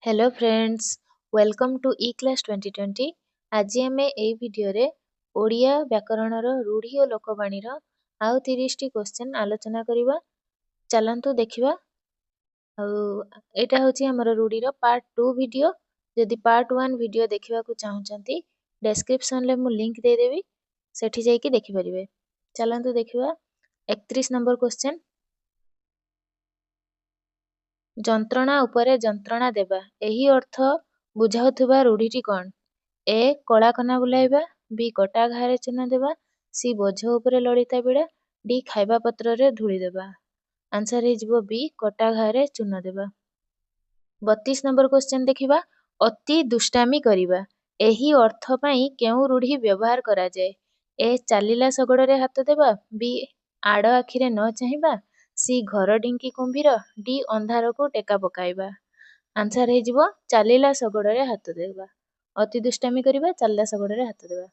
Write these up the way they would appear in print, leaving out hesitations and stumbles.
Hello friends, welcome to ई class 2020। आज आम ए वीडियो रे ओडिया व्याकरणर रूढ़ी और लोकवाणी आउ 30 टी क्वेश्चन आलोचना करवा। चलतु देखा। यहाँ हूँ आमर रूढ़ीर पार्ट 2 वीडियो। जदि पार्ट 1 वीडियो देखा चाहते डेस्क्रिप्शन में मुझे लिंक देदेवी, सेठी जाइए देखिपारे। चलतु देखा 31 नंबर क्वेश्चन। ଯନ୍ତ୍ରଣା ଉପରେ ଯନ୍ତ୍ରଣା ଦେବା ଏହି ଅର୍ଥ ବୁଝାଉଥିବା ରୂଢ଼ିଟି କ'ଣ? ଏ କଳା କନା ବୁଲାଇବା, ବି କଟା ଘାରେ ଚୂନ ଦେବା, ସି ବୋଝ ଉପରେ ଲଳିତା ବିଡ଼ା, ଡି ଖାଇବା ପତ୍ରରେ ଧୂଳି ଦେବା। ଆନ୍ସର ହେଇଯିବ ବି କଟା ଘାରେ ଚୂନ ଦେବା। 32 ନମ୍ବର କ୍ୱେଶ୍ଚନ ଦେଖିବା। ଅତି ଦୁଷ୍ଟାମି କରିବା ଏହି ଅର୍ଥ ପାଇଁ କେଉଁ ରୂଢ଼ି ବ୍ୟବହାର କରାଯାଏ? ଏ ଚାଲିଲା ଶଗଡ଼ରେ ହାତ ଦେବା, ବି ଆଡ଼ ଆଖିରେ ନ ଚାହିଁବା, ସି ଘର ଢିଙ୍କି କୁମ୍ଭୀର, ଡି ଅନ୍ଧାରକୁ ଟେକା ପକାଇବା। ଆନ୍ସର ହେଇଯିବ ଚାଲିଲା ଶଗଡ଼ରେ ହାତ ଦେବା। ଅତି ଦୁଷ୍ଟାମି କରିବା, ଚାଲିଲା ଶଗଡ଼ରେ ହାତ ଦେବା।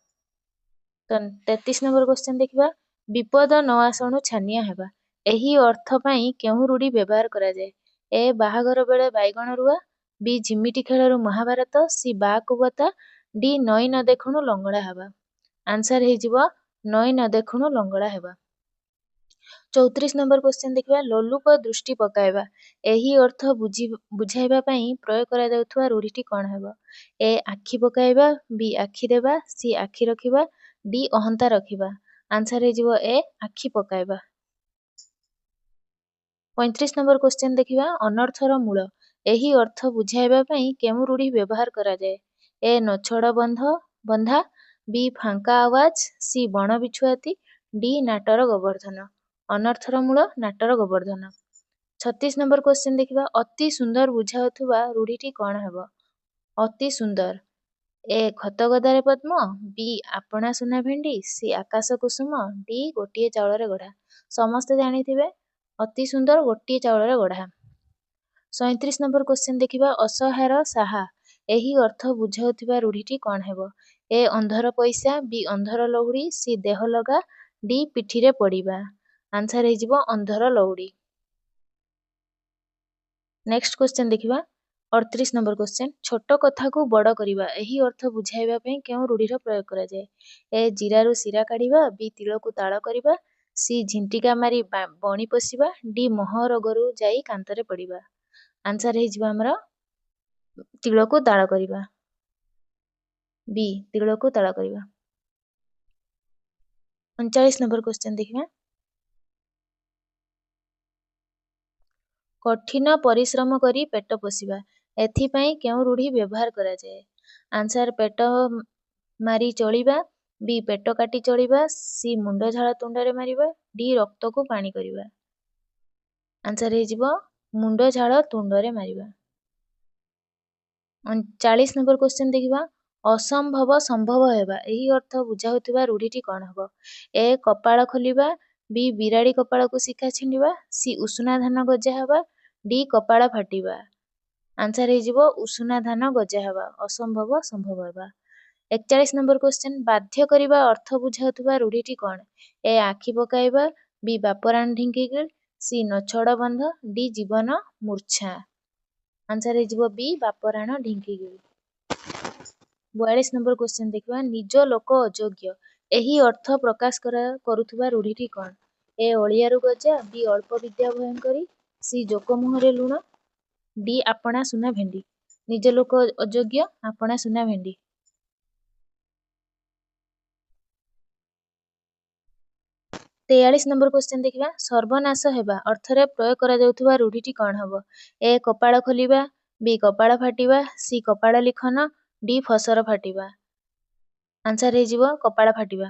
ତ 33 ନମ୍ବର କ୍ୱେଶ୍ଚନ ଦେଖିବା। ବିପଦ ନ ଆସଣୁ ଛାନିଆ ହେବା ଏହି ଅର୍ଥ ପାଇଁ କେଉଁ ରୂଢ଼ି ବ୍ୟବହାର କରାଯାଏ? ଏ ବାହାଘର ବେଳେ ବାଇଗଣ ରୁଆ, ବି ଝିମିଟି ଖେଳରୁ ମହାଭାରତ, ସି ବାକୁ ବତା, ଡି ନଈ ନ ଦେଖୁଣୁ ଲଙ୍ଗଳା ହେବା। ଆନ୍ସର ହେଇଯିବ ନଈ ନ ଦେଖୁଣୁ ଲଙ୍ଗଳା ହେବା। 34 ନମ୍ବର କ୍ୱେଶ୍ଚନ ଦେଖିବା। ଲୋଲୁପ ଦୃଷ୍ଟି ପକାଇବା ଏହି ଅର୍ଥ ବୁଝାଇବା ପାଇଁ ପ୍ରୟୋଗ କରାଯାଉଥିବା ରୂଢ଼ିଟି କ'ଣ ହେବ? ଏ ଆଖି ପକାଇବା, ବି ଆଖି ଦେବା, ସି ଆଖି ରଖିବା, ଡି ଅହନ୍ତା ରଖିବା। ଆନ୍ସର ହେଇଯିବ ଏ ଆଖି ପକାଇବା। 35 ନମ୍ବର କ୍ୱେଶ୍ଚନ ଦେଖିବା। ଅନର୍ଥର ମୂଳ ଏହି ଅର୍ଥ ବୁଝାଇବା ପାଇଁ କେଉଁ ରୂଢ଼ି ବ୍ୟବହାର କରାଯାଏ? ଏ ନଛୋଡ଼ ବନ୍ଧା, ବି ଫାଙ୍କା ଆୱାଜ, ସି ବଣ ବିଛୁଆତି, ଡି ନାଟର ଗୋବର୍ଦ୍ଧନ। ଅନର୍ଥର ମୂଳ ନାଟର ଗୋବର୍ଦ୍ଧନ। 36 ନମ୍ବର କ୍ୱେଶ୍ଚନ ଦେଖିବା। ଅତି ସୁନ୍ଦର ବୁଝାଉଥିବା ରୂଢ଼ିଟି କ'ଣ ହେବ? ଅତି ସୁନ୍ଦର ଏ ଖତଗଦାରେ ପଦ୍ମ, ବି ଆପଣା ସୁନା ଭେଣ୍ଡି, ସି ଆକାଶ କୁସୁମ, ଡି ଗୋଟିଏ ଚାଉଳରେ ଗଢ଼ା। ସମସ୍ତେ ଜାଣିଥିବେ ଅତି ସୁନ୍ଦର ଗୋଟିଏ ଚାଉଳରେ ଗଢ଼ା। 37 ନମ୍ବର କ୍ୱେଶ୍ଚନ ଦେଖିବା। ଅସହାର ସାହା ଏହି ଅର୍ଥ ବୁଝାଉଥିବା ରୂଢ଼ିଟି କ'ଣ ହେବ? ଏ ଅନ୍ଧର ପଇସା, ବି ଅନ୍ଧର ଲହୁଡ଼ି, ସି ଦେହ ଲଗା, ଡି ପିଠିରେ ପଡ଼ିବା। ଆନ୍ସର ହେଇଯିବ ଅନ୍ଧର ଲହୁଡ଼ି। ନେକ୍ସଟ କ୍ୱେଶ୍ଚନ ଦେଖିବା। 38 ନମ୍ବର କ୍ୱେଶ୍ଚନ। ଛୋଟ କଥାକୁ ବଡ଼ କରିବା ଏହି ଅର୍ଥ ବୁଝାଇବା ପାଇଁ କେଉଁ ରୂଢ଼ିର ପ୍ରୟୋଗ କରାଯାଏ? ଏ ଜିରାରୁ ଶିରା କାଢ଼ିବା, ବି ତିଳକୁ ତାଳ କରିବା, ସି ଝିଣ୍ଟିକା ମାରି ବଣି ପୋଷିବା, ଡି ମହ ରୋଗରୁ ଯାଇ କାନ୍ତରେ ପଡ଼ିବା। ଆନ୍ସର ହେଇଯିବ ଆମର ତିଳକୁ ତାଳ କରିବା, ବି ତିଳକୁ ତାଳ କରିବା। 39 ନମ୍ବର କ୍ୱେଶ୍ଚନ ଦେଖିବା। କଠିନ ପରିଶ୍ରମ କରି ପେଟ ପୋଷିବା ଏଥିପାଇଁ କେଉଁ ରୂଢ଼ି ବ୍ୟବହାର କରାଯାଏ? ଆନ୍ସର ପେଟ ମାରି ଚଳିବା, ବି ପେଟ କାଟି ଚଳିବା, ସି ମୁଣ୍ଡ ଝାଳ ତୁଣ୍ଡରେ ମାରିବା, ଡି ରକ୍ତକୁ ପାଣି କରିବା। ଆନ୍ସର ହେଇଯିବ ମୁଣ୍ଡ ଝାଳ ତୁଣ୍ଡରେ ମାରିବା। 40 ନମ୍ବର କ୍ୱେଶ୍ଚନ ଦେଖିବା। ଅସମ୍ଭବ ସମ୍ଭବ ହେବା ଏହି ଅର୍ଥ ବୁଝାଉଥିବା ରୂଢ଼ିଟି କ'ଣ ହେବ? ଏ କପାଳ ଖୋଲିବା, ବି ବିରାଡ଼ି କପାଳକୁ ଶିଖା ଛିଣ୍ଡିବା, ସି ଉଷୁନା ଧାନ ଗଜା ହେବା, ଡି କପାଳ ଫାଟିବା। ଆନ୍ସର ହେଇଯିବ ଉଷୁନା ଧାନ ଗଜା ହେବା, ଅସମ୍ଭବ ସମ୍ଭବ ହେବା। 41 ନମ୍ବର କ୍ୱେଶ୍ଚନ। ବାଧ୍ୟ କରିବା ଅର୍ଥ ବୁଝାଉଥିବା ରୂଢ଼ିଟି କ'ଣ? ଏ ଆଖି ପକାଇବା, ବି ବାପରାଣ ଢିଙ୍କିଗିଳି, ସି ନଛୋଡ଼ ବନ୍ଧ, ଡି ଜୀବନ ମୂର୍ଚ୍ଛା। ଆନ୍ସର ହେଇଯିବ ବି ବାପରାଣ ଢିଙ୍କିଗିଳି। 42 ନମ୍ବର କ୍ୱେଶ୍ଚନ ଦେଖିବା। ନିଜ ଲୋକ ଅଯୋଗ୍ୟ ଏହି ଅର୍ଥ ପ୍ରକାଶ କରୁଥିବା ରୂଢ଼ିଟି କ'ଣ? ଏ ଅଳିଆରୁ ଗଜା, ବି ଅଳ୍ପ ବିଦ୍ୟା ଭୟଙ୍କରୀ, ସି ଜୋକ ମୁହଁରେ ଲୁଣ, ଡି ଆପଣା ସୁନା ଭେଣ୍ଡି। ନିଜ ଲୋକ ଅଯୋଗ୍ୟ, ଆପଣା ସୁନା ଭେଣ୍ଡି। 43 ନମ୍ବର କ୍ୱେଶ୍ଚନ ଦେଖିବା। ସର୍ବନାଶ ହେବା ଅର୍ଥରେ ପ୍ରୟୋଗ କରାଯାଉଥିବା ରୂଢ଼ିଟି କ'ଣ ହେବ? ଏ କପାଳ ଖୋଲିବା, ବି କପାଳ ଫାଟିବା, ସି କପାଳ ଲିଖନ, ଡି ଫସର ଫାଟିବା। ଆନ୍ସର ହେଇଯିବ କପାଳ ଫାଟିବା।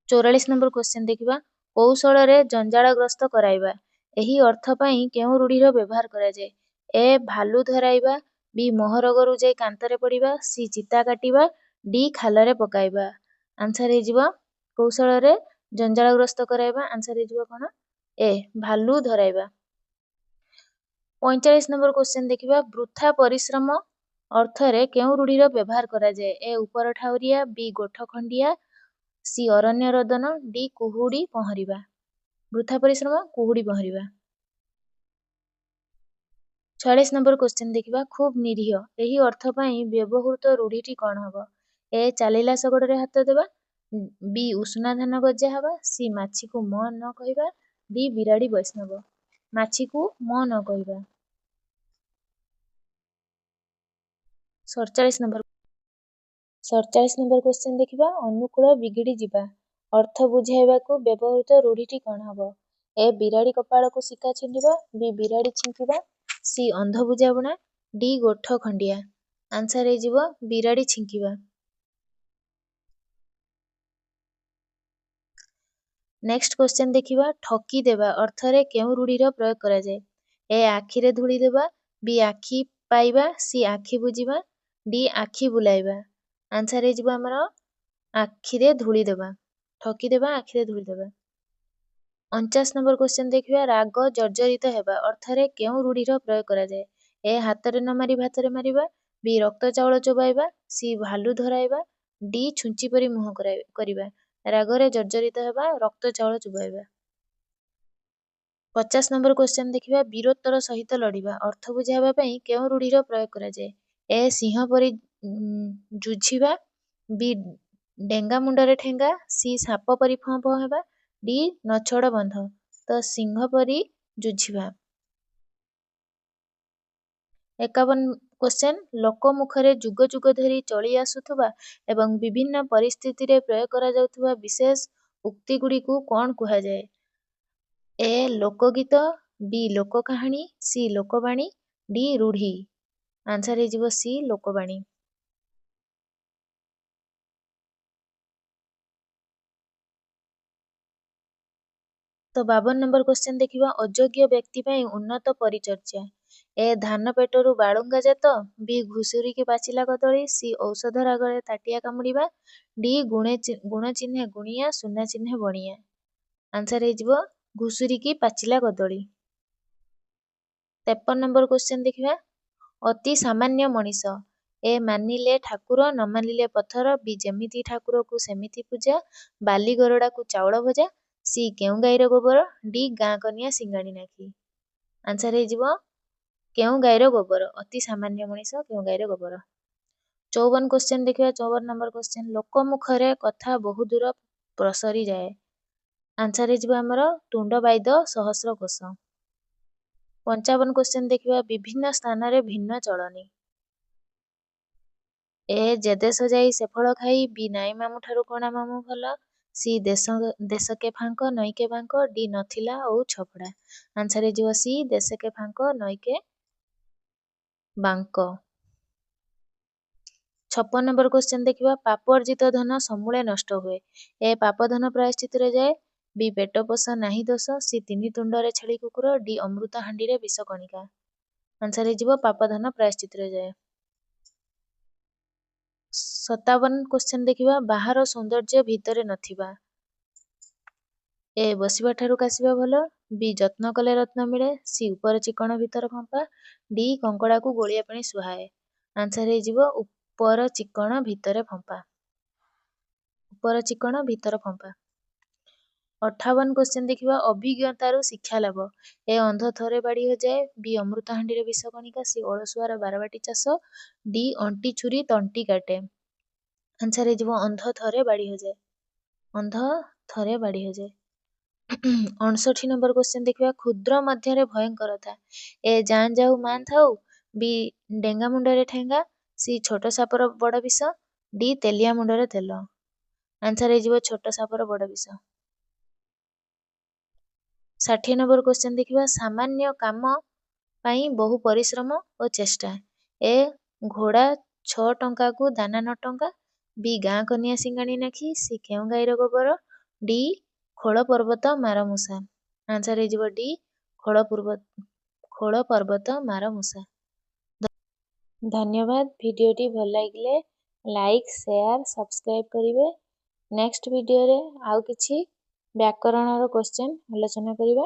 44 ନମ୍ବର କ୍ୱେଶ୍ଚନ ଦେଖିବା। କୌଶଳରେ ଜଞ୍ଜାଳଗ୍ରସ୍ତ କରାଇବା ଏହି ଅର୍ଥ ପାଇଁ କେଉଁ ରୂଢ଼ିର ବ୍ୟବହାର କରାଯାଏ? ଏ ଭାଲୁ ଧରାଇବା, ବି ମହରୋଗରୁ ଯାଇ କାନ୍ତରେ ପଡ଼ିବା, ସି ଚିତା କାଟିବା, ଡି ଖାଲରେ ପକାଇବା। ଆନ୍ସର ହେଇଯିବ କୌଶଳରେ ଜଞ୍ଜାଳଗ୍ରସ୍ତ କରାଇବା। ଆନ୍ସର ହେଇଯିବ କ'ଣ? ଏ ଭାଲୁ ଧରାଇବା। 45 ନମ୍ବର କ୍ୱେଶ୍ଚନ ଦେଖିବା। ବୃଥା ପରିଶ୍ରମ ଅର୍ଥରେ କେଉଁ ରୂଢ଼ିର ବ୍ୟବହାର କରାଯାଏ? ଏ ଉପର ଠାଉରିଆ, ବି ଗୋଠ ଖଣ୍ଡିଆ, ସି ଅରଣ୍ୟ ରୋଦନ, ଡି କୁହୁଡ଼ି ପହଁରିବା। ବୃଥା ପରିଶ୍ରମ, କୁହୁଡ଼ି ପହଁରିବା। 46 नंबर क्वेश्चन देखिबा खूब निरीह एही अर्थ ପାଇଁ ବ୍ୟବହୃତ रूढ़ीटी कौन हबो ए चालिला शगड़रे हाथ देबा बी उषुना धान गजा हवा सी माछी को म न कहबा डी बिराड़ी वैष्णव माछी को म न कहबा 47 नंबर क्वेश्चन देखिबा अनुकूल बिगिड़ी जिबा अर्थ बुझाइबाकू व्यवहृत रूढ़ीटी कौन हबो ए बिराड़ी कपाळକୁ ଶିକା ଛିଣ୍ଡିବା बी बिराड़ी छिंकिबा सी अंध बुझाबुଣା डी गोठ खंडिया आंसर ହେଇଯିବ बिराड़ी छिंकिबा। नेक्स्ट क्वेश्चन देखिबा ठकी देबा अर्थरे केउ रूढ़ीर प्रयोग कराଯାए ए आखिरे धूଳି देबा बी आखि पाइबा सी आखि बुझिबा डी आखि बुलाइबा आंसर ହେଇଯିବ ଆମର आखिरे धूଳି देबा ठकी देबा आखिरे धूଳି देबा। 49 नंबर क्वेश्चन देखिबा राग जर्जरित हेबा अर्थरे केउ रूढ़ीर प्रयोग कराଯାए ए हातरे न मारी भातरे मारिबा बी रक्त चाउଳ चोबाइबा सी भालू धराइबा डी छुंची परी मुह करिबा रागरे जर्जरित हेबा रक्त चाउଳ चोबाइबा। 50 नंबर क्वेश्चन देखिबा वीरोत्तर सहित लड़िबा अर्थ बुझाइबा पई केउ रूढ़ीर प्रयोग कराଯାए ए सिंह परी जुझिबा बी डेंगा मुंडरे ठेंगा सी साप परी फं फं हेबा डी नछड़ बंध तो सिंह परी जुझिबा। 51 क्वेश्चन लोक मुखरे जुग जुग धरी चली आसुथुबा एवं विभिन्न परिस्थिति रे प्रयोग करा जाउथुबा विशेष उक्ति गुडी को कोन कुहा जाए ए लोकगीत बी लोक कहानी सी लोकबाणी डी रूढ़ी आंसर ହେଇଯିବ सी लोकबाणी। तो 52 नंबर क्वेश्चन देखिबा अयोग्य व्यक्ति पई उन्नत परिचर्या ए धान पेटरू बाळुंगा जात बी घुसुरी की पाचिला कदली सी औषध रागरे ताटिया कामुड़िबा डी गुण चिन्हे गुणिया सुना चिन्हे बणिया आंसर ହେଇଯିବ घुसुरी की पाचिला कदली। 53 नंबर क्वेश्चन देखिबा अति सामान्य मनीष ए मानिले ठाकुर न मानिले पत्थर बी जेमिति ठाकुर को सेमिति पूजा बाली गरडा को चाउଳ भजा सी केउ गाईर गोबर डी गाँ कनिया सिंगाणी नाखी आंसर ହେଇଯିବ केउ गाईर गोबर अति सामान्य मनीष केउ गाईर गोबर। 54 क्वेश्चन देखिबा 54 नंबर क्वेश्चन लोक मुखरे कथा बहु दूर प्रसरी जाए आंसर ହେଇଯିବ ଆମର तुंड बाइद सहस्र कोश। 55 क्वेश्चन देखिबा विभिन्न स्थान रे भिन्न चलनी ए जे देश जाई से फल खाई बी नाई मामू ठारू कोणा मामू भल सी देशके फांक नईके बांक डी नथिला और छपड़ा आंसर ହେଇଯିବ सी देशके फांक नईके बांक। 56 नंबर क्वेश्चन देखिबा पाप अर्जित धन समूले नष्ट हुए ए पाप धन प्रायश्चित रे जाए बी पेट पोषा नाही दोष सी तिनि तुंडरे छेली कुकुर डी अमृत हांडी रे विष कणिका आंसर ହେଇଯିବ पाप धन प्रायश्चित रे जाए। 57 क्वेश्चन देखिबा बाहर सौंदर्य भितरे नथिबा ए बसिबा ठारू कासिबा भल बी जत्न कले रत्न मिले सी ऊपर चिकण भितर फंपा डी कंकड़ा को गोलिया पानी सुहाए आंसर ହେଇଯିବ ऊपर चिकण भितर फंपा ऊपर चिकण भितर फंपा। 58 क्वेश्चन देखिबा अभिज्ञतारू शिक्षा लाभ ए अंध थरे बाड़ी हो जाए बी अमृत हांडी रे विष कणिका सी अलसुआर बारबाटी चाष डी अंटी छुरी तंटी काटे आंसर ହେଇଯିବ अंध थरे बाड़ी हो जाए अंध थरे बाड़ी हो जाए। 59 नंबर क्वेश्चन देखिबा क्षुद्र मध्य भयंकर था ए जान जाऊ मान थाऊ बी डेंगा मुंडरे ठेंगा सी छोट सापर बड़ विष डी तेलिया मुंडरे तेल आंसर ହେଇଯିବ छोट सापर बड़ विष। 60 नंबर क्वेश्चन देखिबा सामान्य काम पाई बहु परिश्रम और चेष्टा ए घोड़ा 6 टंका को दाना 9 टंका बी गाँ कनिया सिंगाणी नाखी सी केउ गाईर गोबर डी खोल पर्वत मार मूषा आंसर ହେଇଯିବ डी खोल पर्वत मार मूषा। धन्यवाद भिडियोटी भल लागिले लाइक शेयर सब्सक्राइब करिवे नेक्स्ट वीडियो रे आउ किछि व्याकरणर क्वेश्चन आलोचना करिबा।